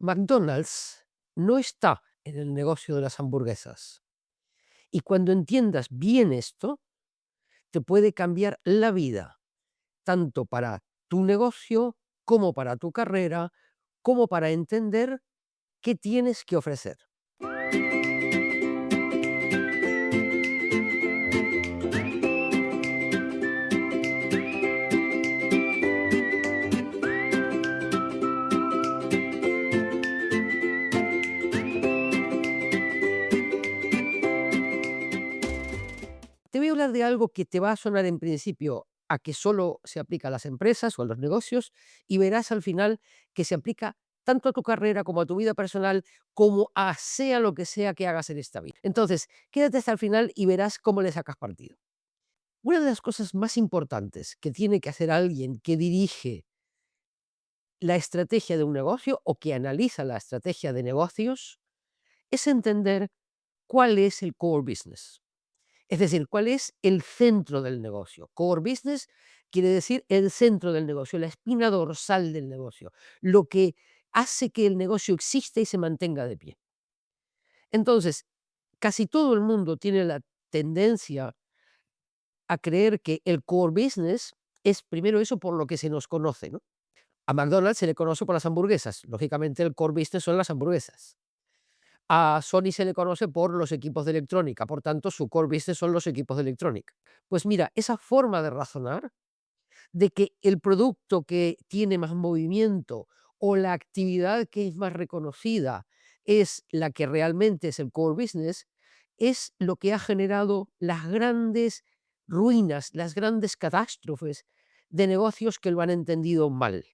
McDonald's no está en el negocio de las hamburguesas. Y cuando entiendas bien esto, te puede cambiar la vida, tanto para tu negocio, como para tu carrera, como para entender qué tienes que ofrecer. Te voy a hablar de algo que te va a sonar en principio a que solo se aplica a las empresas o a los negocios, y verás al final que se aplica tanto a tu carrera como a tu vida personal, como a sea lo que sea que hagas en esta vida. Entonces, quédate hasta el final y verás cómo le sacas partido. Una de las cosas más importantes que tiene que hacer alguien que dirige la estrategia de un negocio o que analiza la estrategia de negocios es entender cuál es el core business. Es decir, cuál es el centro del negocio. Core business quiere decir el centro del negocio, la espina dorsal del negocio, lo que hace que el negocio exista y se mantenga de pie. Entonces, casi todo el mundo tiene la tendencia a creer que el core business es primero eso por lo que se nos conoce, ¿no? A McDonald's se le conoce por las hamburguesas. Lógicamente, el core business son las hamburguesas. A Sony se le conoce por los equipos de electrónica, por tanto, su core business son los equipos de electrónica. Pues mira, esa forma de razonar, de que el producto que tiene más movimiento o la actividad que es más reconocida es la que realmente es el core business, es lo que ha generado las grandes ruinas, las grandes catástrofes de negocios que lo han entendido mal.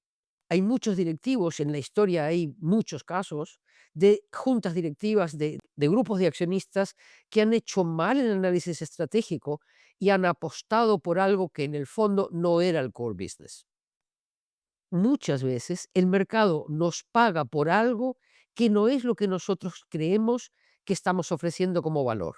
Hay muchos directivos, en la historia hay muchos casos de juntas directivas de grupos de accionistas que han hecho mal el análisis estratégico y han apostado por algo que en el fondo no era el core business. Muchas veces el mercado nos paga por algo que no es lo que nosotros creemos que estamos ofreciendo como valor.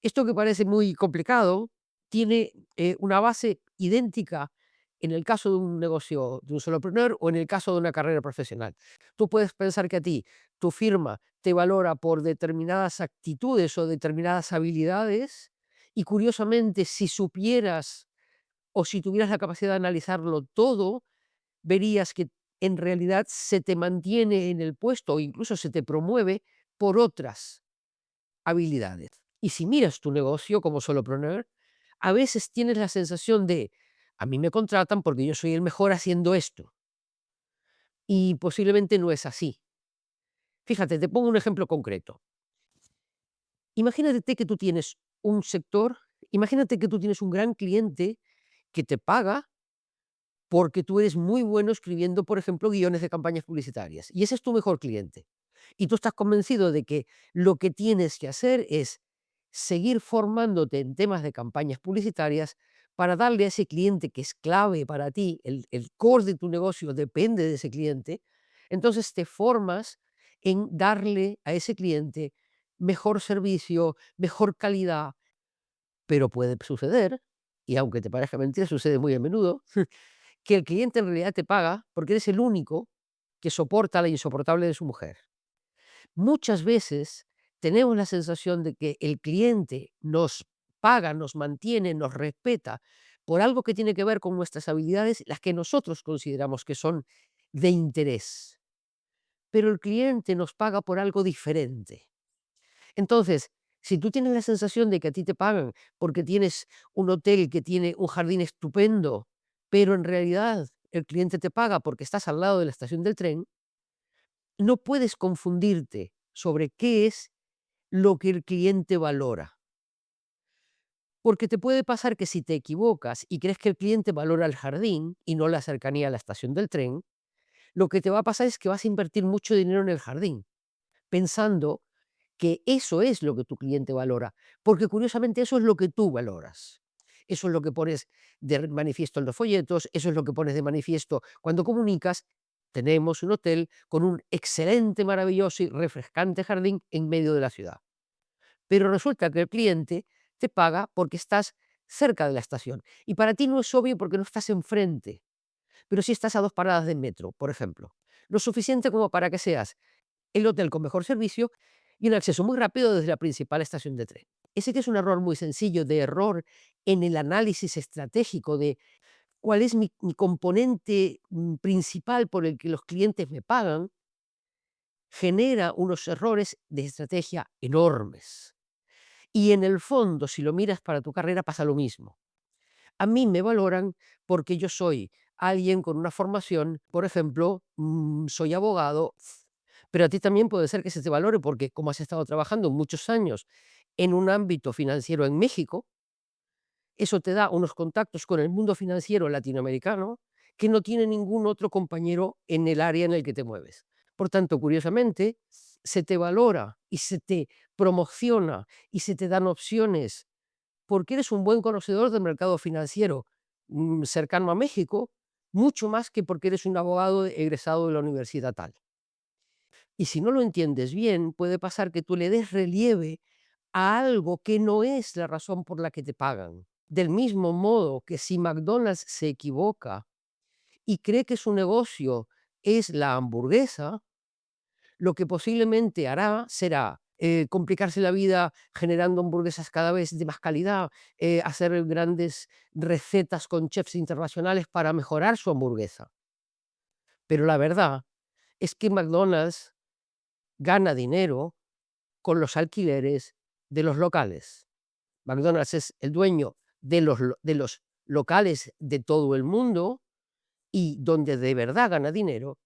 Esto que parece muy complicado tiene una base idéntica en el caso de un negocio de un solopreneur o en el caso de una carrera profesional. Tú puedes pensar que a ti, tu firma, te valora por determinadas actitudes o determinadas habilidades y curiosamente si supieras o si tuvieras la capacidad de analizarlo todo, verías que en realidad se te mantiene en el puesto o incluso se te promueve por otras habilidades. Y si miras tu negocio como solopreneur, a veces tienes la sensación de, a mí me contratan porque yo soy el mejor haciendo esto. Y posiblemente no es así. Fíjate, te pongo un ejemplo concreto. Imagínate que tú tienes un sector, imagínate que tú tienes un gran cliente que te paga porque tú eres muy bueno escribiendo, por ejemplo, guiones de campañas publicitarias. Y ese es tu mejor cliente. Y tú estás convencido de que lo que tienes que hacer es seguir formándote en temas de campañas publicitarias para darle a ese cliente que es clave para ti, el core de tu negocio depende de ese cliente, entonces te formas en darle a ese cliente mejor servicio, mejor calidad, pero puede suceder, y aunque te parezca mentira, sucede muy a menudo, que el cliente en realidad te paga porque eres el único que soporta la insoportable de su mujer. Muchas veces tenemos la sensación de que el cliente nos paga, nos mantiene, nos respeta por algo que tiene que ver con nuestras habilidades, las que nosotros consideramos que son de interés. Pero el cliente nos paga por algo diferente. Entonces, si tú tienes la sensación de que a ti te pagan porque tienes un hotel que tiene un jardín estupendo, pero en realidad el cliente te paga porque estás al lado de la estación del tren, no puedes confundirte sobre qué es lo que el cliente valora. Porque te puede pasar que si te equivocas y crees que el cliente valora el jardín y no la cercanía a la estación del tren, lo que te va a pasar es que vas a invertir mucho dinero en el jardín, pensando que eso es lo que tu cliente valora, porque curiosamente eso es lo que tú valoras. Eso es lo que pones de manifiesto en los folletos, eso es lo que pones de manifiesto cuando comunicas. Tenemos un hotel con un excelente, maravilloso y refrescante jardín en medio de la ciudad. Pero resulta que el cliente te paga porque estás cerca de la estación. Y para ti no es obvio porque no estás enfrente, pero sí estás a 2 paradas de metro, por ejemplo. lo suficiente como para que seas el hotel con mejor servicio y un acceso muy rápido desde la principal estación de tren. Ese que es un error muy sencillo de error en el análisis estratégico de cuál es mi componente principal por el que los clientes me pagan, genera unos errores de estrategia enormes. Y en el fondo, si lo miras para tu carrera, pasa lo mismo. A mí me valoran porque yo soy alguien con una formación, por ejemplo, soy abogado, pero a ti también puede ser que se te valore porque como has estado trabajando muchos años en un ámbito financiero en México, eso te da unos contactos con el mundo financiero latinoamericano que no tiene ningún otro compañero en el área en el que te mueves. Por tanto, curiosamente, se te valora y se te promociona y se te dan opciones porque eres un buen conocedor del mercado financiero cercano a México, mucho más que porque eres un abogado egresado de la universidad tal. Y si no lo entiendes bien, puede pasar que tú le des relieve a algo que no es la razón por la que te pagan. Del mismo modo que si McDonald's se equivoca y cree que su negocio es la hamburguesa, lo que posiblemente hará será complicarse la vida generando hamburguesas cada vez de más calidad, hacer grandes recetas con chefs internacionales para mejorar su hamburguesa. Pero la verdad es que McDonald's gana dinero con los alquileres de los locales. McDonald's es el dueño de los locales de todo el mundo y donde de verdad gana dinero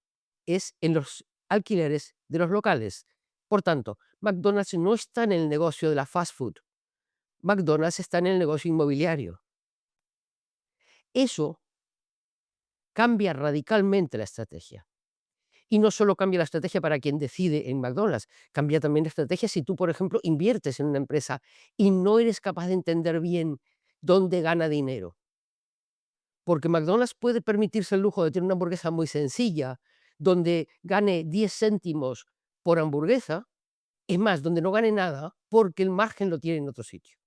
es en los alquileres de los locales. Por tanto, McDonald's no está en el negocio de la fast food. McDonald's está en el negocio inmobiliario. Eso cambia radicalmente la estrategia. Y no solo cambia la estrategia para quien decide en McDonald's, cambia también la estrategia si tú, por ejemplo, inviertes en una empresa y no eres capaz de entender bien dónde gana dinero. Porque McDonald's puede permitirse el lujo de tener una hamburguesa muy sencilla, donde gane 10 céntimos por hamburguesa, es más, donde no gane nada, porque el margen lo tiene en otro sitio.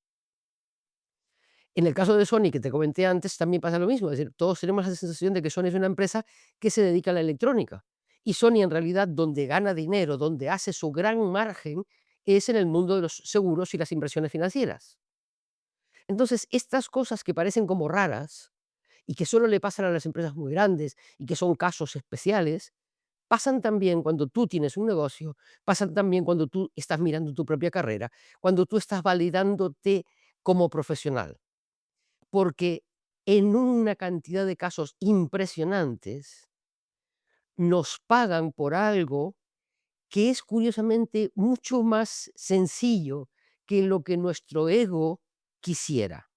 En el caso de Sony, que te comenté antes, también pasa lo mismo, es decir, todos tenemos la sensación de que Sony es una empresa que se dedica a la electrónica. Y Sony, en realidad, donde gana dinero, donde hace su gran margen, es en el mundo de los seguros y las inversiones financieras. Entonces, estas cosas que parecen como raras y que solo le pasan a las empresas muy grandes y que son casos especiales, pasan también cuando tú tienes un negocio, pasan también cuando tú estás mirando tu propia carrera, cuando tú estás validándote como profesional. Porque en una cantidad de casos impresionantes, nos pagan por algo que es curiosamente mucho más sencillo que lo que nuestro ego quisiera.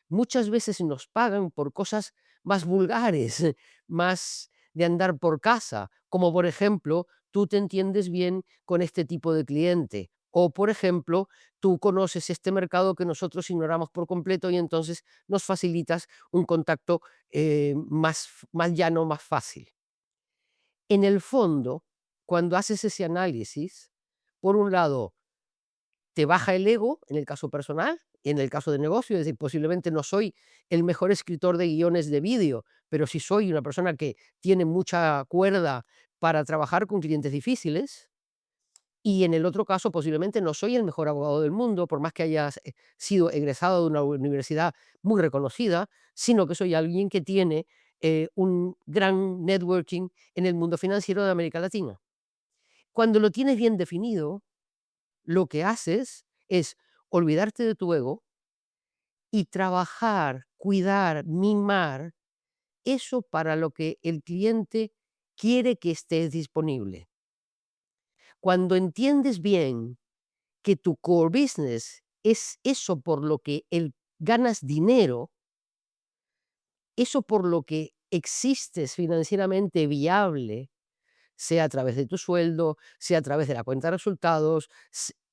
Muchas veces nos pagan por cosas más vulgares, más de andar por casa, como por ejemplo, tú te entiendes bien con este tipo de cliente, o por ejemplo, tú conoces este mercado que nosotros ignoramos por completo y entonces nos facilitas un contacto más llano, más fácil. En el fondo, cuando haces ese análisis, por un lado, te baja el ego, en el caso personal, y en el caso de negocio, es decir, posiblemente no soy el mejor escritor de guiones de vídeo, pero sí soy una persona que tiene mucha cuerda para trabajar con clientes difíciles. Y en el otro caso, posiblemente no soy el mejor abogado del mundo, por más que haya sido egresado de una universidad muy reconocida, sino que soy alguien que tiene un gran networking en el mundo financiero de América Latina. Cuando lo tienes bien definido, lo que haces es olvidarte de tu ego y trabajar, cuidar, mimar eso para lo que el cliente quiere que estés disponible. Cuando entiendes bien que tu core business es eso por lo que ganas dinero, eso por lo que existes financieramente viable, sea a través de tu sueldo, sea a través de la cuenta de resultados,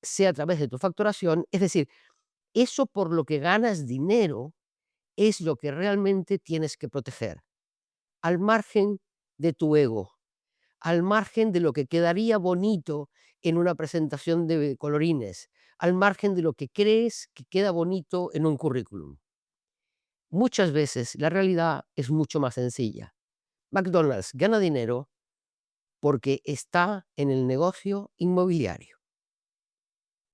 sea a través de tu facturación, es decir, eso por lo que ganas dinero es lo que realmente tienes que proteger, al margen de tu ego, al margen de lo que quedaría bonito en una presentación de colorines, al margen de lo que crees que queda bonito en un currículum. Muchas veces la realidad es mucho más sencilla. McDonald's gana dinero porque está en el negocio inmobiliario.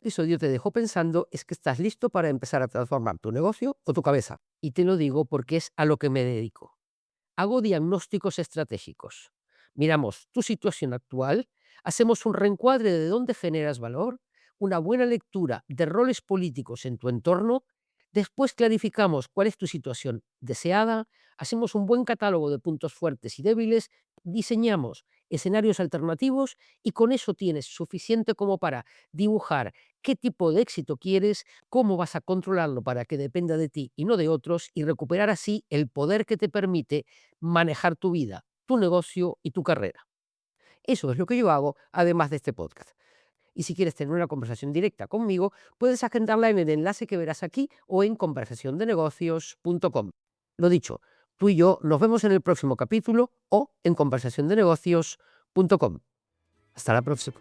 Eso yo te dejo pensando es que estás listo para empezar a transformar tu negocio o tu cabeza. Y te lo digo porque es a lo que me dedico. Hago diagnósticos estratégicos. Miramos tu situación actual, hacemos un reencuadre de dónde generas valor, una buena lectura de roles políticos en tu entorno, después clarificamos cuál es tu situación deseada, hacemos un buen catálogo de puntos fuertes y débiles, diseñamos escenarios alternativos y con eso tienes suficiente como para dibujar qué tipo de éxito quieres, cómo vas a controlarlo para que dependa de ti y no de otros y recuperar así el poder que te permite manejar tu vida, tu negocio y tu carrera. Eso es lo que yo hago, además de este podcast. Y si quieres tener una conversación directa conmigo, puedes agendarla en el enlace que verás aquí o en conversaciondenegocios.com. Lo dicho, tú y yo nos vemos en el próximo capítulo o en conversaciondenegocios.com. Hasta la próxima.